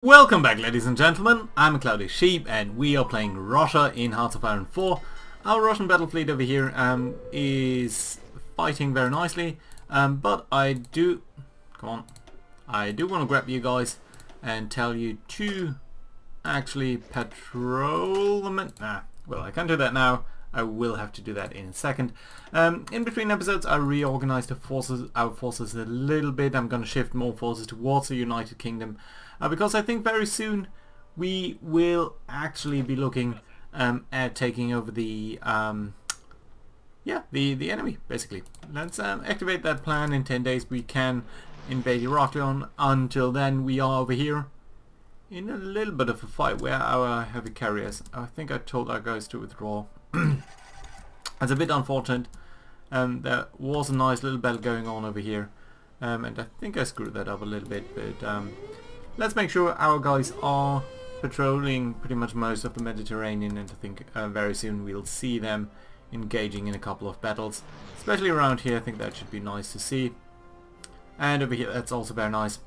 Welcome back, ladies and gentlemen. I'm a Cloudy Sheep and we are playing Russia in Hearts of Iron 4. Our Russian battle fleet over here is fighting very nicely, but I do want to grab you guys and tell you to actually patrol them. Well, I can't do that now. I will have to do that in a second. In between episodes I reorganized our forces a little bit. I'm going to shift more forces towards the United Kingdom because I think very soon we will actually be looking at taking over the enemy, basically. Let's activate that plan. In 10 days we can invade Iraq. Until then we are over here in a little bit of a fight where our heavy carriers. I think I told our guys to withdraw. It's a bit unfortunate. There was a nice little battle going on over here, and I think I screwed that up a little bit, but let's make sure our guys are patrolling pretty much most of the Mediterranean, and I think very soon we'll see them engaging in a couple of battles, especially around here. I think that should be nice to see. And over here, that's also very nice.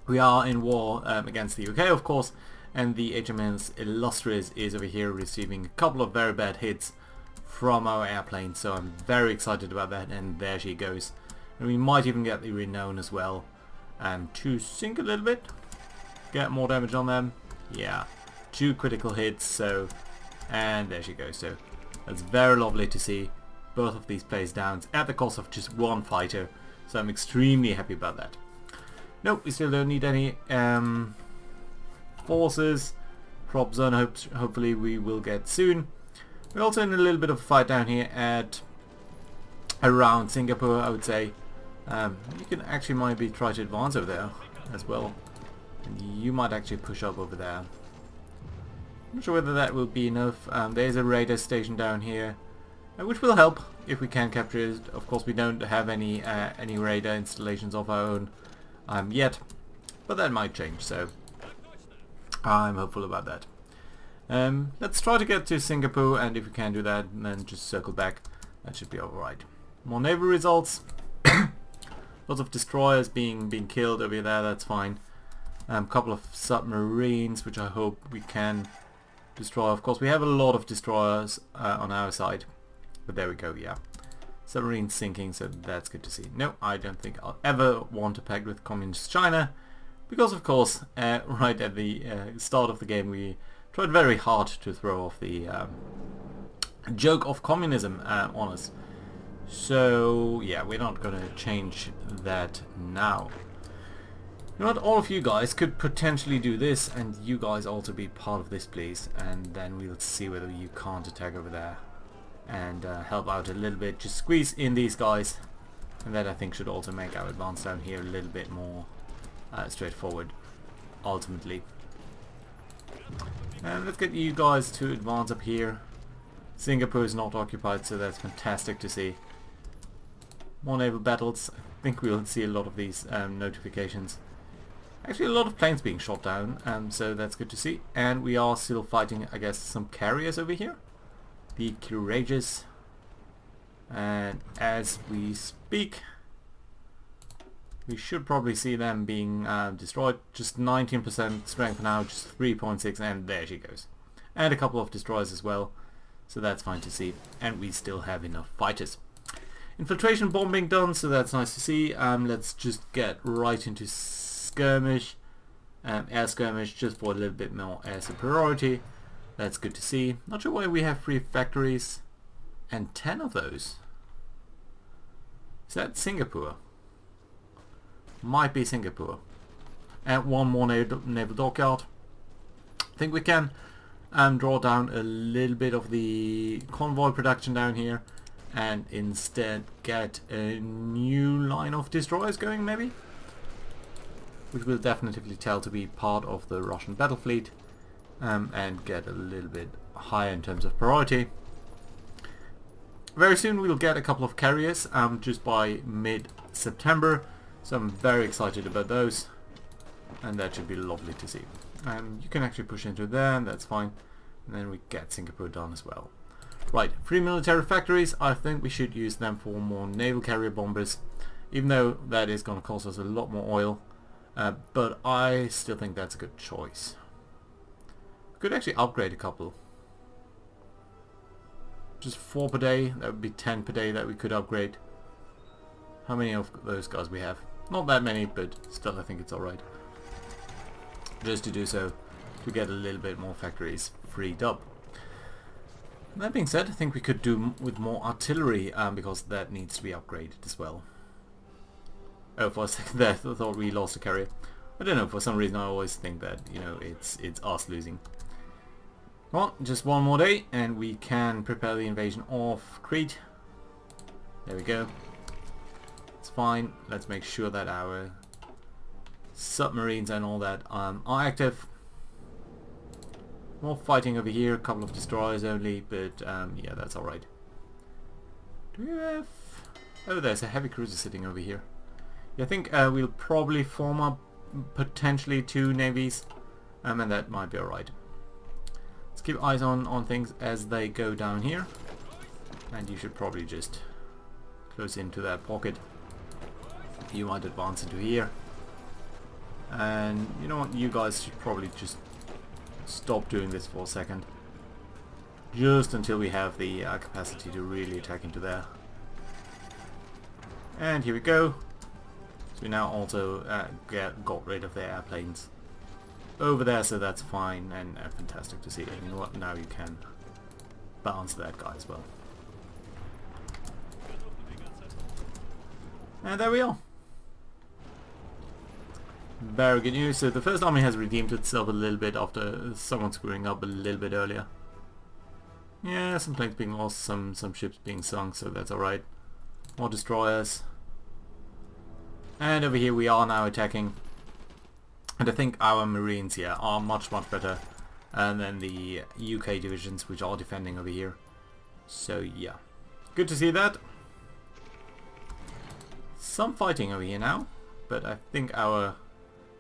We are in war against the UK, of course, and the HMS Illustrious is over here receiving a couple of very bad hits from our airplane, so I'm very excited about that. And there she goes, and we might even get the Renown as well to sink a little bit, get more damage on them. Yeah, 2 critical hits, so, and there she goes. So that's very lovely to see both of these plays down at the cost of just 1 fighter, so I'm extremely happy about that. Nope, we still don't need any forces. Prop zone hopefully we will get soon. We're also in a little bit of a fight down here at around Singapore, I would say. You can actually maybe try to advance over there as well. And you might actually push up over there. I'm not sure whether that will be enough. There's a radar station down here, which will help if we can capture it. Of course, we don't have any radar installations of our own yet, but that might change, so I'm hopeful about that. Let's try to get to Singapore, and if we can do that, then just circle back. That should be alright. More naval results. Lots of destroyers being killed over there, that's fine. Couple of submarines, which I hope we can destroy. Of course, we have a lot of destroyers on our side, but there we go, yeah. Submarine sinking, so that's good to see. No, I don't think I'll ever want to pact with Communist China, because of course, right at the start of the game we tried very hard to throw off the joke of communism on us. So yeah, we're not going to change that now. You know what, all of you guys could potentially do this, and you guys also be part of this, please, and then we'll see whether you can't attack over there and help out a little bit. Just squeeze in these guys, and that I think should also make our advance down here a little bit more straightforward ultimately. And let's get you guys to advance up here. Singapore is not occupied, so that's fantastic to see. More naval battles. I think we'll see a lot of these notifications. Actually, a lot of planes being shot down, so that's good to see. And we are still fighting, I guess, some carriers over here. The Courageous. And as we speak, we should probably see them being destroyed. Just 19% strength now, just 3.6, and there she goes. And a couple of destroyers as well, so that's fine to see. And we still have enough fighters. Infiltration bombing done, so that's nice to see. Let's just get right into skirmish, air skirmish, just for a little bit more air superiority. That's good to see. Not sure why we have 3 factories and 10 of those. Is that Singapore? Might be Singapore. And 1 more naval dockyard. I think we can draw down a little bit of the convoy production down here and instead get a new line of destroyers going, maybe, which will definitely tell to be part of the Russian battle fleet, and get a little bit higher in terms of priority. Very soon we'll get a couple of carriers just by mid-September, so I'm very excited about those, and that should be lovely to see. You can actually push into there, and that's fine, and then we get Singapore done as well. Right, 3 military factories. I think we should use them for more naval carrier bombers, even though that is going to cost us a lot more oil. But I still think that's a good choice. Could actually upgrade a couple. Just 4 per day, that would be 10 per day that we could upgrade. How many of those guys we have? Not that many, but still I think it's alright. Just to do so, to get a little bit more factories freed up. That being said, I think we could do with more artillery, because that needs to be upgraded as well. Oh, for a second there, I thought we lost a carrier. I don't know, for some reason I always think that, you know, it's us losing. Well, just one more day and we can prepare the invasion of Crete. There we go. It's fine. Let's make sure that our submarines and all that are active. More fighting over here, a couple of destroyers only, but yeah, that's alright. Do we have... Oh, there's a heavy cruiser sitting over here. Yeah, I think we'll probably form up potentially 2 navies, and that might be alright. Let's keep eyes on things as they go down here, and you should probably just close into that pocket. You might advance into here, and you know what, you guys should probably just stop doing this for a second, just until we have the capacity to really attack into there. And here we go. So we now also got rid of their airplanes over there, so that's fine and fantastic to see. And you know what, now you can bounce that guy as well. And there we are. Very good news. So the first army has redeemed itself a little bit after someone screwing up a little bit earlier. Yeah, some planes being lost, some ships being sunk, so that's alright. More destroyers. And over here we are now attacking. And I think our marines here are much better than the UK divisions which are defending over here. So yeah, good to see that. Some fighting over here now, but I think our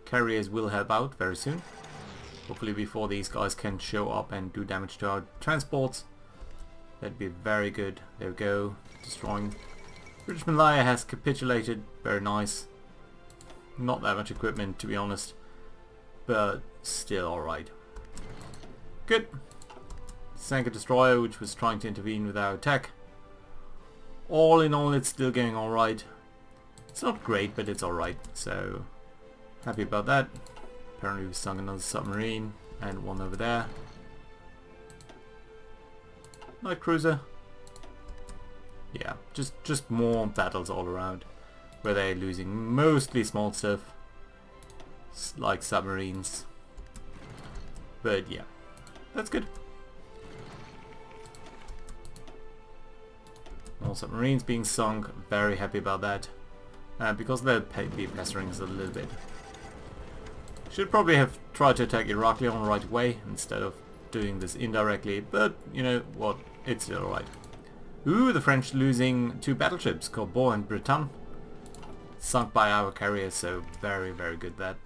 carriers will help out very soon. Hopefully before these guys can show up and do damage to our transports. That'd be very good. There we go, destroying. British Malaya has capitulated, very nice. Not that much equipment to be honest, but still alright. Good. Sank a destroyer which was trying to intervene with our attack. All in all, it's still going alright. It's not great, but it's alright, so happy about that. Apparently we sunk another submarine and one over there. Light cruiser. Yeah, just more battles all around, where they're losing mostly small stuff like submarines. But yeah, that's good. More submarines being sunk, very happy about that, because they'll be pestering us a little bit. Should probably have tried to attack Iraklion right away instead of doing this indirectly, but you know what, it's still alright. Ooh, the French losing 2 battleships, Corbeau and Bretagne, sunk by our carriers, so very good that.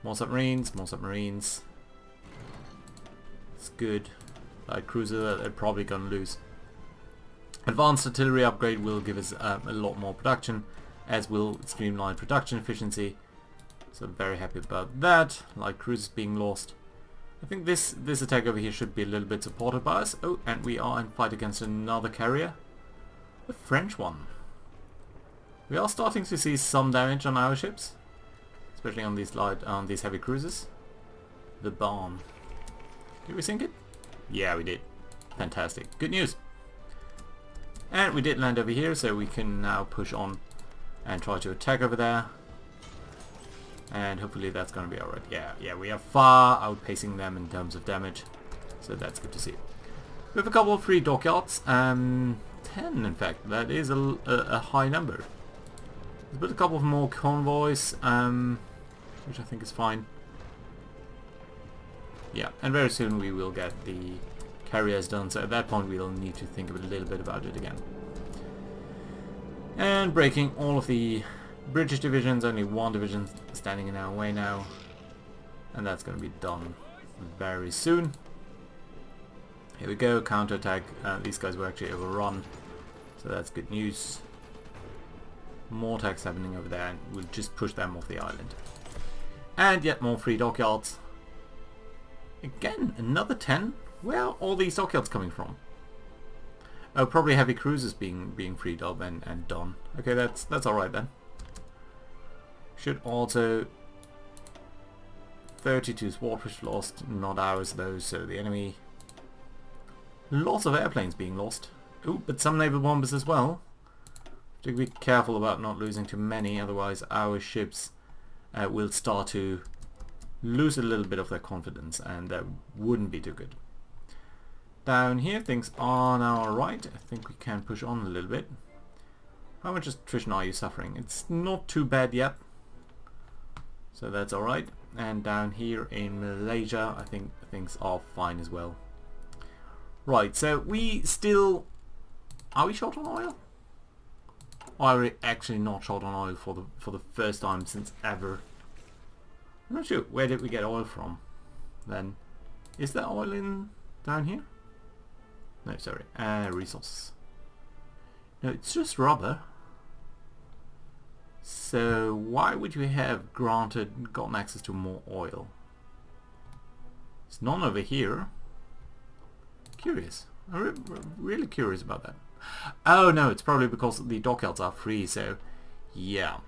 More submarines, more submarines. It's good. Light cruiser, they're probably gonna lose. Advanced artillery upgrade will give us a lot more production, as will streamline production efficiency. So very happy about that. Light cruisers being lost. I think this attack over here should be a little bit supported by us. Oh, and we are in fight against another carrier. The French one. We are starting to see some damage on our ships, especially on these heavy cruisers. The Barn. Did we sink it? Yeah, we did. Fantastic. Good news. And we did land over here, so we can now push on and try to attack over there. And hopefully that's going to be alright. Yeah, we are far outpacing them in terms of damage, so that's good to see. We have a couple of free dockyards, 10 in fact. That is a high number. Let's build a couple of more convoys, which I think is fine. Yeah, and very soon we will get the carriers done, so at that point we'll need to think a little bit about it again. And breaking all of the British divisions, only one division standing in our way now, and that's going to be done very soon. Here we go, counterattack. These guys were actually overrun, so that's good news. More attacks happening over there, and we'll just push them off the island. And yet more free dockyards. Again, another 10? Where are all these dockyards coming from? Oh, probably heavy cruisers being freed up and done. Okay, that's alright then. Should also 32 swordfish lost, not ours though, so the enemy. Lots of airplanes being lost. Ooh, but some naval bombers as well. Have to be careful about not losing too many, otherwise our ships will start to lose a little bit of their confidence, and that wouldn't be too good. Down here things are now alright. I think we can push on a little bit. How much attrition are you suffering? It's not too bad yet, so that's alright. And down here in Malaysia I think things are fine as well. Right, so we still... Are we short on oil? Or are we actually not short on oil for the first time since ever? I'm not sure. Where did we get oil from then? Is there oil in down here? No, sorry. Resources. No, it's just rubber. So why would you have gotten access to more oil? There's none over here. Curious. I'm really curious about that. Oh no, it's probably because the dockyards are free, so yeah.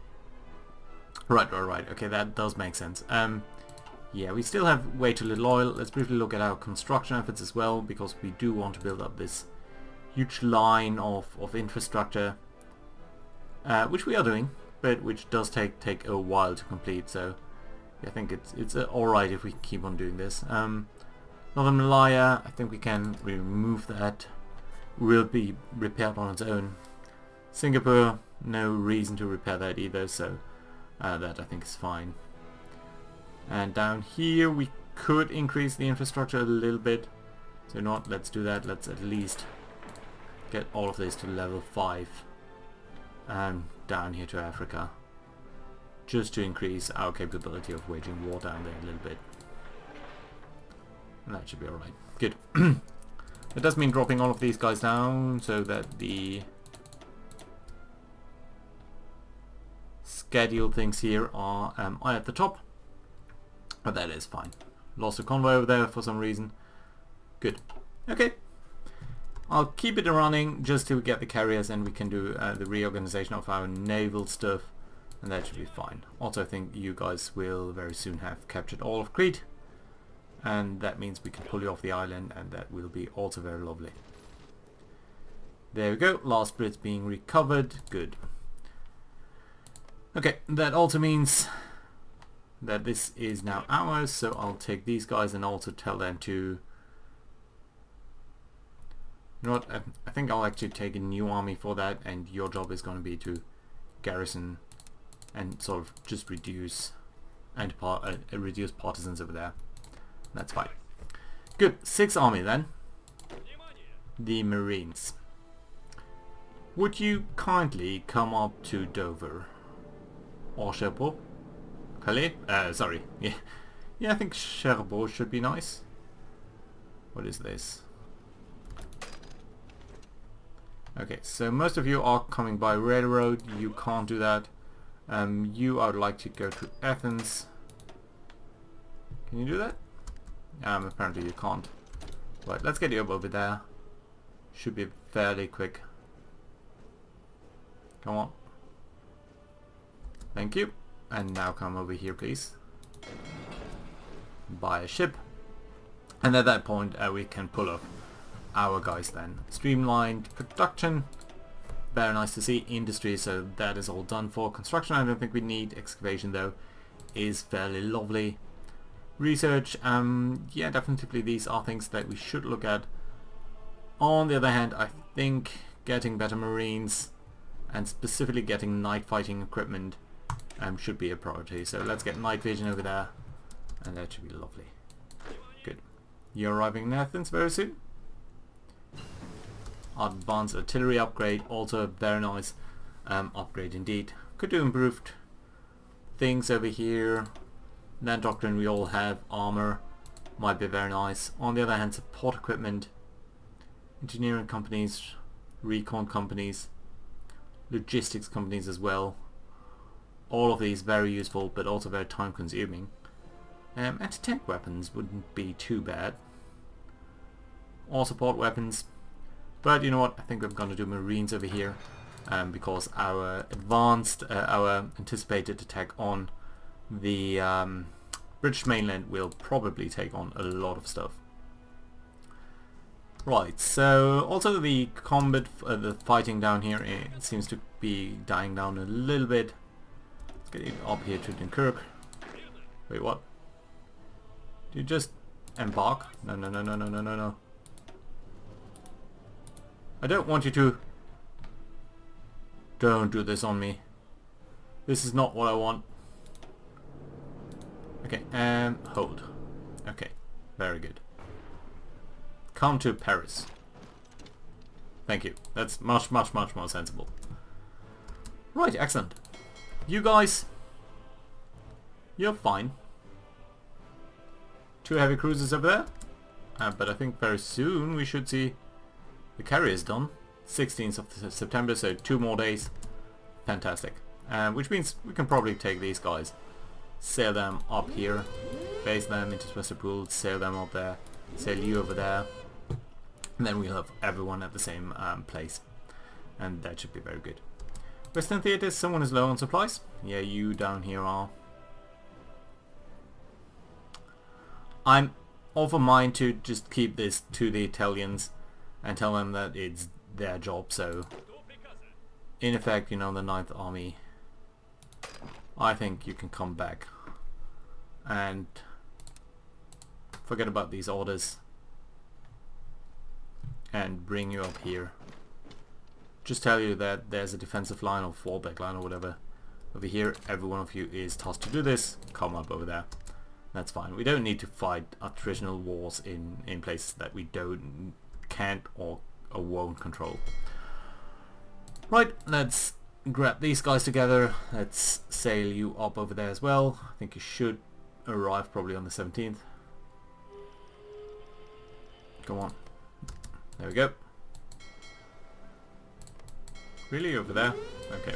Right. Okay, that does make sense. Yeah, we still have way too little oil. Let's briefly look at our construction efforts as well, because we do want to build up this huge line of infrastructure, which we are doing, but which does take a while to complete. So I think it's alright if we keep on doing this. Northern Malaya, I think we can remove that. Will be repaired on its own. Singapore, no reason to repair that either, so that I think is fine. And down here we could increase the infrastructure a little bit. So not, let's do that. Let's at least get all of this to level 5. And down here to Africa. Just to increase our capability of waging war down there a little bit. And that should be alright. Good. It does mean dropping all of these guys down so that the scheduled things here are at the top. But that is fine. Lost a convoy over there for some reason. Good. Okay. I'll keep it running just to get the carriers, and we can do the reorganization of our naval stuff, and that should be fine. Also, I think you guys will very soon have captured all of Crete, and that means we can pull you off the island, and that will be also very lovely. There we go. Last Brits being recovered. Good. Okay, that also means that this is now ours, so I'll take these guys and also tell them to... You know what, I think I'll actually take a new army for that, and your job is going to be to garrison and sort of just reduce partisans over there. That's fine. Good, 6th army then. The Marines. Would you kindly come up to Dover? Or Cherbourg? Calais? Sorry. Yeah, I think Cherbourg should be nice. What is this? Okay, so most of you are coming by railroad. You can't do that. I would like to go to Athens. Can you do that? Apparently you can't. Right, let's get you up over there. Should be fairly quick. Come on. Thank you. And now come over here, please. Buy a ship. And at that point, we can pull up our guys then. Streamlined production. Very nice to see. Industry, so that is all done for. Construction, I don't think we need. Excavation, though, is fairly lovely. Research, yeah, definitely these are things that we should look at. On the other hand, I think getting better Marines and specifically getting night fighting equipment should be a priority. So let's get night vision over there, and that should be lovely. Good. You're arriving in Athens very soon. Advanced artillery upgrade, also a very nice upgrade indeed. Could do improved things over here. Land doctrine we all have. Armor might be very nice. On the other hand, support equipment, engineering companies, recon companies, logistics companies as well. All of these very useful, but also very time consuming. Anti-tank weapons wouldn't be too bad. All support weapons. But you know what, I think I'm going to do Marines over here. Because our our anticipated attack on the British mainland will probably take on a lot of stuff. Right, so also the combat, the fighting down here, it seems to be dying down a little bit. Let's get it up here to Dunkirk. Wait, what? Do you just embark? No, no, no, no, no, no, no, no. I don't want you to. Don't do this on me. This is not what I want. Okay, hold. Okay, very good. Come to Paris. Thank you. That's much, much, much more sensible. Right, excellent. You guys, you're fine. 2 heavy cruisers over there. But I think very soon we should see the carriers done. 16th of September, so 2 more days. Fantastic. Which means we can probably take these guys, sail them up here, base them into Sebastopol, sail them up there, sail you over there, and then we'll have everyone at the same place, and that should be very good. Western Theatres, someone is low on supplies. Yeah, you down here are. I'm of a mind to just keep this to the Italians and tell them that it's their job, so in effect, you know, the 9th Army, I think you can come back and forget about these orders and bring you up here. Just tell you that there's a defensive line or fallback line or whatever over here. Every one of you is tasked to do this. Come up over there. That's fine. We don't need to fight attritional wars in places that we can't or won't control. Right, let's grab these guys together. Let's sail you up over there as well. I think you should arrive probably on the 17th. Come on. There we go. Really? Over there? Okay.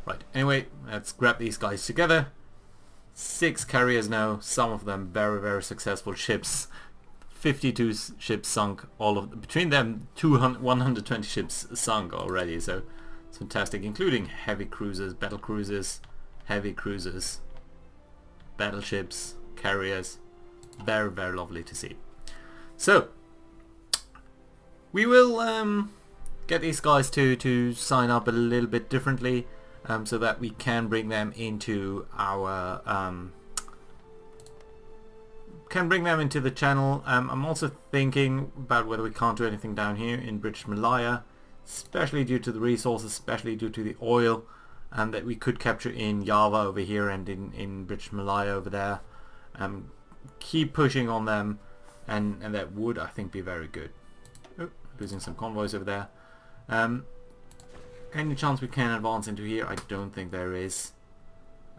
Right, anyway, let's grab these guys together. 6 carriers now, some of them very, very successful ships. 52 ships sunk, all of between them 120 ships sunk already, so it's fantastic, including heavy cruisers, battle cruisers, heavy cruisers, battleships, carriers. Very, very lovely to see. So we will get these guys to sign up a little bit differently, so that we can bring them into our the channel. I'm also thinking about whether we can't do anything down here in British Malaya, especially due to the resources, especially due to the oil, that we could capture in Java over here and in British Malaya over there. Keep pushing on them, and that would, I think, be very good. Oh, losing some convoys over there. Any chance we can advance into here? I don't think there is.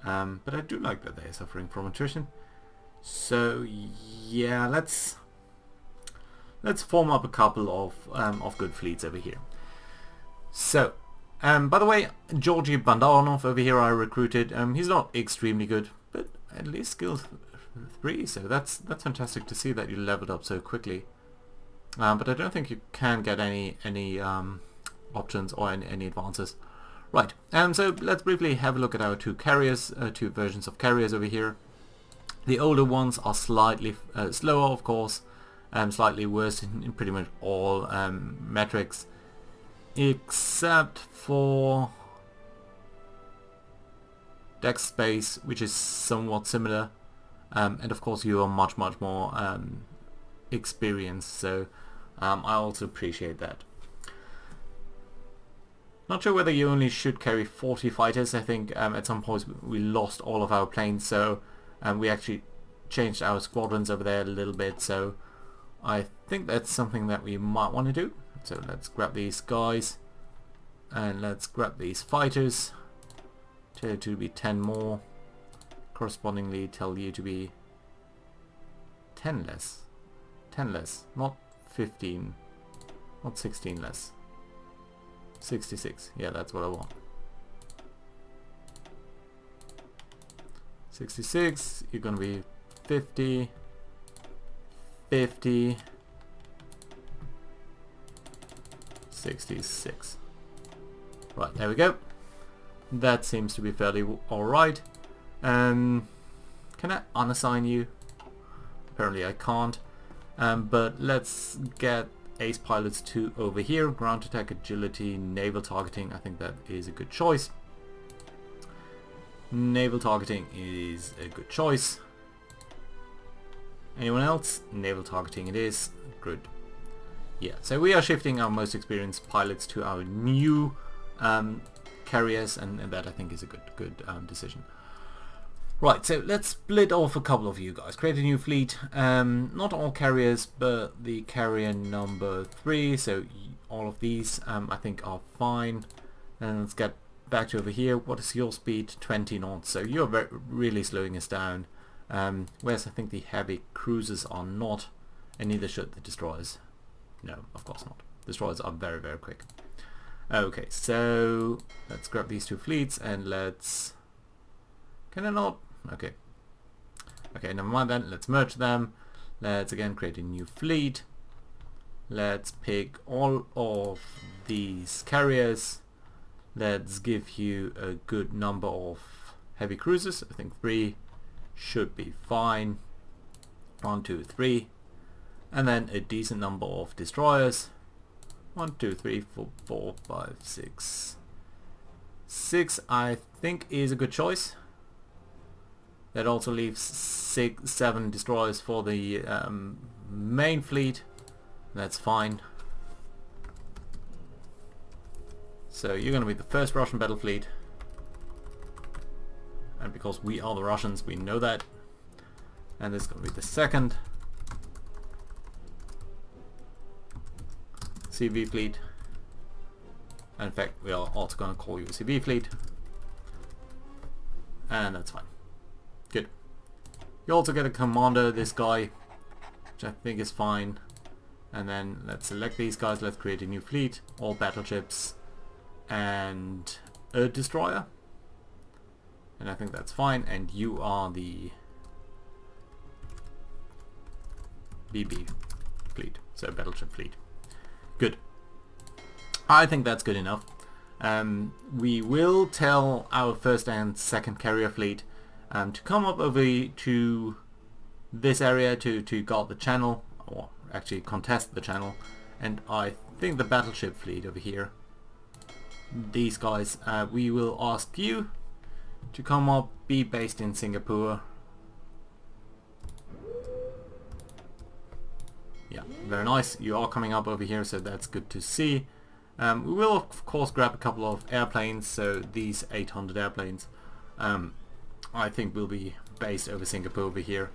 But I do like that they're suffering from attrition. So yeah, let's form up a couple of good fleets over here. So, by the way, Georgy Bandarnov over here I recruited. He's not extremely good, but at least skill 3. So that's fantastic to see that you leveled up so quickly. But I don't think you can get any options or any advances. Right, so let's briefly have a look at our 2 carriers, 2 versions of carriers over here. The older ones are slightly slower, of course, slightly worse in pretty much all metrics, except for deck space, which is somewhat similar, and of course you are much more experienced, so I also appreciate that. Not sure whether you only should carry 40 fighters. I think at some point we lost all of our planes, so we actually changed our squadrons over there a little bit, so I think that's something that we might want to do. So let's grab these guys and let's grab these fighters. Tell you to be 10 more, correspondingly tell you to be 10 less, not 15, not 16 less. 66. Yeah, that's what I want. 66. You're gonna be 50. 50. 66. Right, there we go. That seems to be fairly alright. Can I unassign you? Apparently I can't. But let's get ace pilots 2 over here. Ground attack, agility, naval targeting. I think that is a good choice. Naval targeting is a good choice. Anyone else? Naval targeting it is. Good. Yeah, so we are shifting our most experienced pilots to our new carriers, and that I think is a good decision. Right, so let's split off a couple of you guys. Create a new fleet. Not all carriers, but the carrier number 3. So all of these I think are fine. And let's get back to over here. What is your speed? 20 knots. So you're really slowing us down. Whereas I think the heavy cruisers are not, and neither should the destroyers. No, of course not. Destroyers are very, very quick. Okay, so let's grab these 2 fleets and let's... Can I not? Okay. Okay, never mind then. Let's merge them. Let's again create a new fleet. Let's pick all of these carriers. Let's give you a good number of heavy cruisers. I think 3 should be fine. 1, 2, 3. And then a decent number of destroyers. 1, 2, 3, 4, 4, 5, 6. 6 I think is a good choice. That also leaves 7 destroyers for the main fleet. That's fine. So you're going to be the first Russian battle fleet. And because we are the Russians, we know that. And this is going to be the second CV fleet. And in fact, we are also going to call you a CV fleet. And that's fine. Good. You also get a commander, this guy, which I think is fine. And then let's select these guys. Let's create a new fleet. All battleships and a destroyer. And I think that's fine. And you are the BB fleet. So battleship fleet. Good. I think that's good enough. We will tell our first and second carrier fleet to come up over to this area to guard the channel, or actually contest the channel. And I think the battleship fleet over here, these guys, we will ask you to come up, be based in Singapore. Yeah, very nice. You are coming up over here, so that's good to see. We will of course grab a couple of airplanes, so these 800 airplanes I think will be based over Singapore over here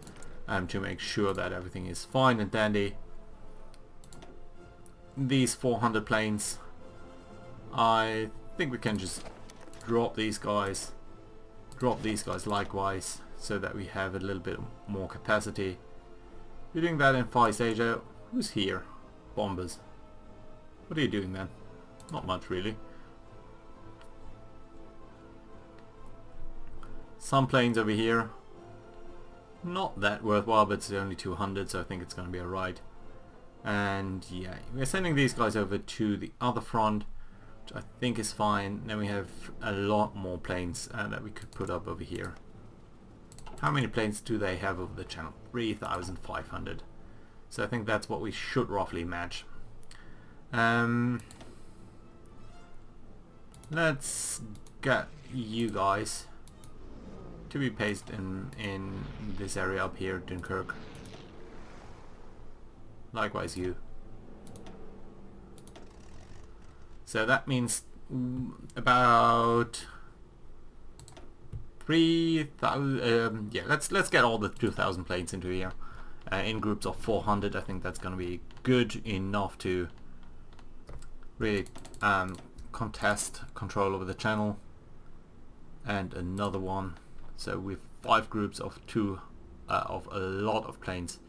to make sure that everything is fine and dandy. These 400 planes, I think we can just drop these guys likewise, so that we have a little bit more capacity. You're doing that in Far East Asia. Who's here? Bombers. What are you doing then? Not much really. Some planes over here. Not that worthwhile, but it's only 200, so I think it's going to be alright. And yeah, we're sending these guys over to the other front, which I think is fine. Then we have a lot more planes that we could put up over here. How many planes do they have over the channel? 3,500. So I think that's what we should roughly match. Let's get you guys to be based in this area up here, Dunkirk. Likewise you. So that means about 3,000. Yeah, let's get all the 2,000 planes into here in groups of 400. I think that's going to be good enough to really contest control over the channel. And another one. So with 5 groups of of a lot of planes,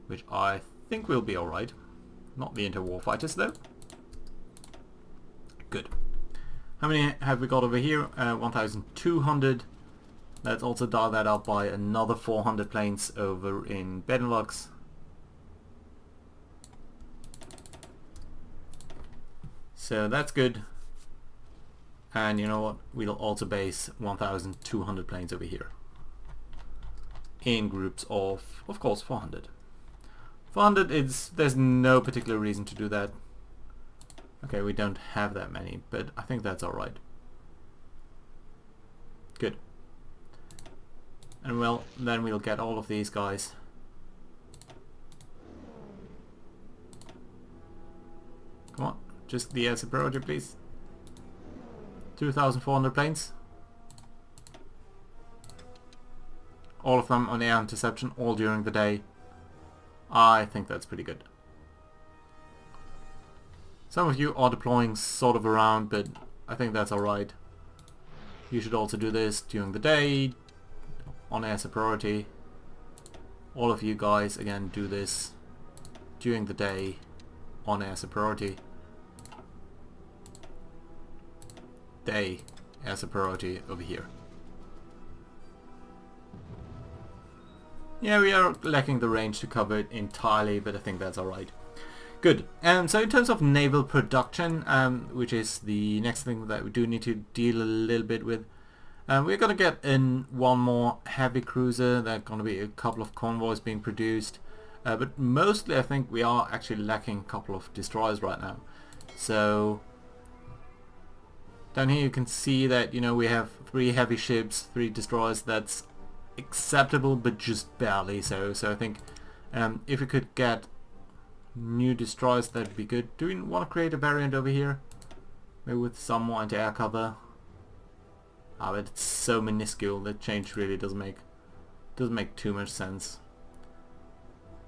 which I think will be alright. Not the interwar fighters though. Good. How many have we got over here? 1,200. Let's also dial that up by another 400 planes over in Benelux. So that's good. And you know what? We'll also base 1,200 planes over here. In groups of course, 400. 400 is, there's no particular reason to do that. Okay, we don't have that many, but I think that's alright. Good. And well, then we'll get all of these guys. Come on, just the air superiority, please. 2,400 planes. All of them on air interception, all during the day. I think that's pretty good. Some of you are deploying sort of around, but I think that's alright. You should also do this during the day, on air superiority. All of you guys, again, do this during the day, on air superiority. Day air superiority over here. Yeah, we are lacking the range to cover it entirely, but I think that's alright. Good. So in terms of naval production, which is the next thing that we do need to deal a little bit with, we're going to get in one more heavy cruiser. There are going to be a couple of convoys being produced, but mostly I think we are actually lacking a couple of destroyers right now. So down here you can see that, you know, we have 3 heavy ships, 3 destroyers. That's acceptable, but just barely so. So I think if we could get new destroyers, that'd be good. Do we want to create a variant over here? Maybe with some more anti-air cover? Ah, but it's so minuscule, that change really doesn't make too much sense.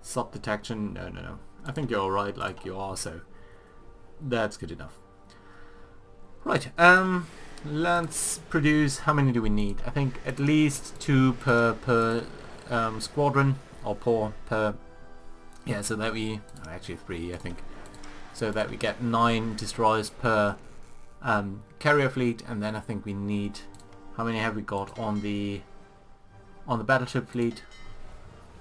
Sub detection, no. I think you're alright like you are, so that's good enough. Right, let's produce, how many do we need? I think at least 2 per squadron, or per, yeah, so that we, actually 3 I think, so that we get 9 destroyers per carrier fleet. And then I think we need, how many have we got on the battleship fleet?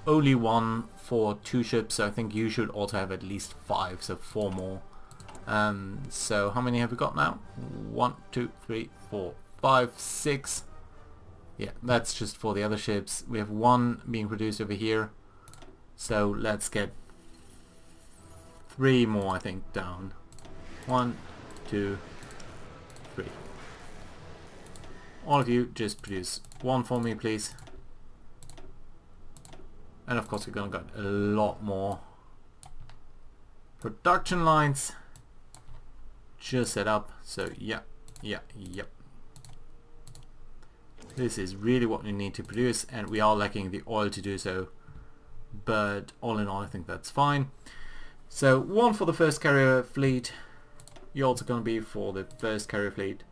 Only 1 for 2 ships, so I think you should also have at least 5, so 4 more. So how many have we got now? 1, 2, 3, 4, 5, 6. Yeah, that's just for the other ships. We have 1 being produced over here. So let's get 3 more, I think, down. 1, 2, 3. All of you just produce 1 for me, please. And of course we're gonna get a lot more production lines just set up. So yep. This is really what we need to produce, and we are lacking the oil to do so. But all in all, I think that's fine. So 1 for the first carrier fleet. You're also going to be for the first carrier fleet.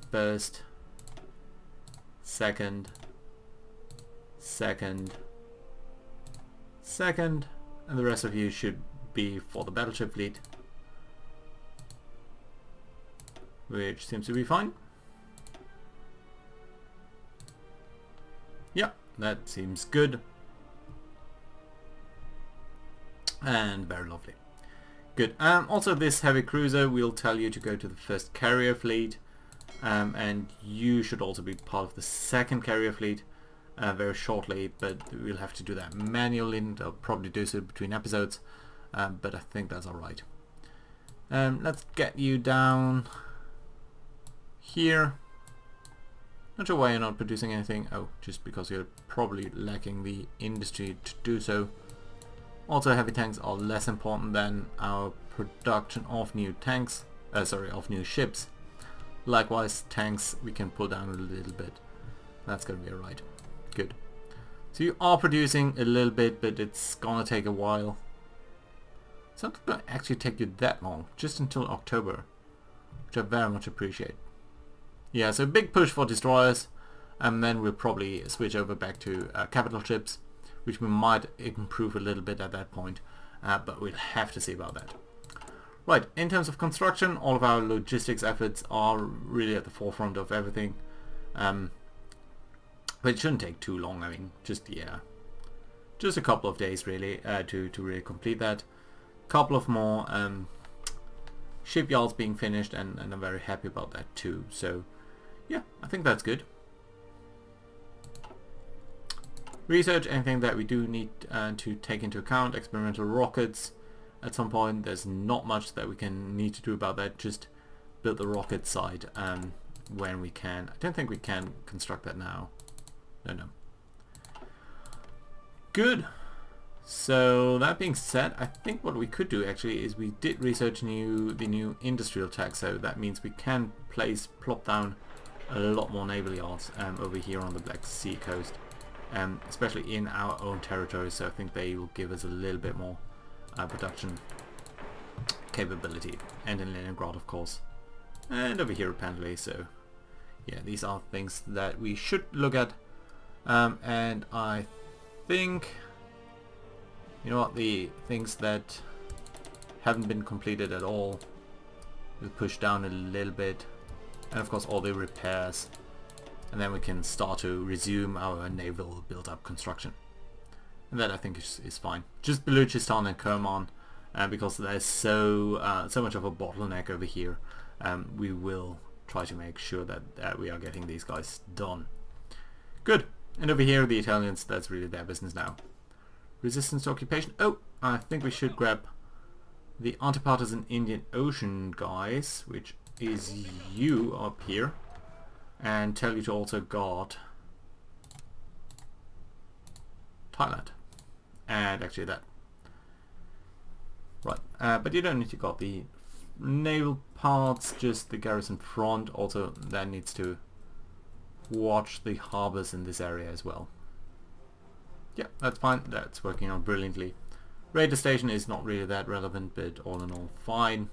First, second, and the rest of you should be for the battleship fleet, which seems to be fine. Yeah, that seems good. And very lovely. Good. Also, this heavy cruiser will tell you to go to the first carrier fleet, and you should also be part of the second carrier fleet very shortly, but we'll have to do that manually, and I'll probably do so between episodes, but I think that's alright. Let's get you down here. Not sure why you're not producing anything. Oh, just because you're probably lacking the industry to do so. Also, heavy tanks are less important than our production of new tanks, of new ships. Likewise, tanks we can pull down a little bit. That's gonna be alright. Good. So you are producing a little bit, but it's gonna take a while. It's not gonna actually take you that long, just until October, which I very much appreciate. Yeah, so big push for destroyers, and then we'll probably switch over back to capital ships, which we might improve a little bit at that point, but we'll have to see about that. Right, in terms of construction, all of our logistics efforts are really at the forefront of everything. But it shouldn't take too long. I mean, just a couple of days really to really complete that. Couple of more shipyards being finished, and I'm very happy about that too. So yeah, I think that's good. Research, anything that we do need to take into account. Experimental rockets at some point. There's not much that we can need to do about that. Just build the rocket side when we can. I don't think we can construct that now. No. Good. So that being said, I think what we could do actually is we did research the new industrial tech, so that means we can plop down a lot more naval yards over here on the Black Sea coast, especially in our own territory. So I think they will give us a little bit more production capability, and in Leningrad of course, and over here apparently. So yeah, these are things that we should look at, and I think, you know what, the things that haven't been completed at all we'll push down a little bit, and of course all the repairs, and then we can start to resume our naval build-up construction. And that I think is fine. Just Baluchistan and Kerman, because there's so much of a bottleneck over here. We will try to make sure that we are getting these guys done. Good. And over here, the Italians, that's really their business now. Resistance to occupation. Oh, I think we should grab the anti-partisan Indian Ocean guys, which is you up here, and tell you to also guard Thailand. And actually that. Right, but you don't need to guard the naval parts, just the garrison front. Also, that needs to watch the harbors in this area as well. Yeah, that's fine. That's working out brilliantly. Radar station is not really that relevant, but all in all, fine.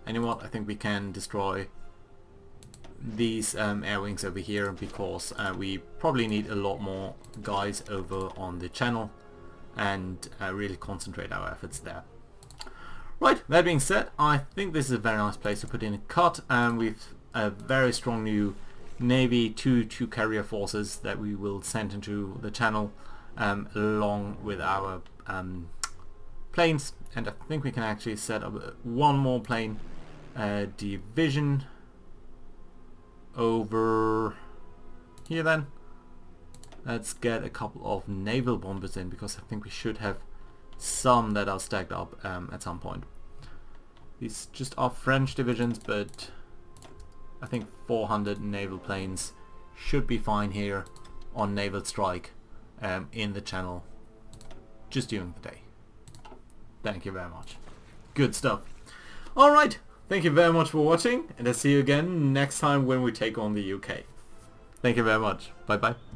And you know what? I think we can destroy these air wings over here, because we probably need a lot more guys over on the channel, and really concentrate our efforts there. Right, that being said, I think this is a very nice place to put in a cut, and we've a very strong new Navy, two carrier forces that we will send into the channel, along with our planes, and I think we can actually set up one more plane division over here. Then let's get a couple of naval bombers in, because I think we should have some that are stacked up at some point. These just are French divisions, but I think 400 naval planes should be fine here on naval strike in the channel just during the day. Thank you very much. Good stuff. Alright, thank you very much for watching, and I'll see you again next time when we take on the UK. Thank you very much. Bye bye.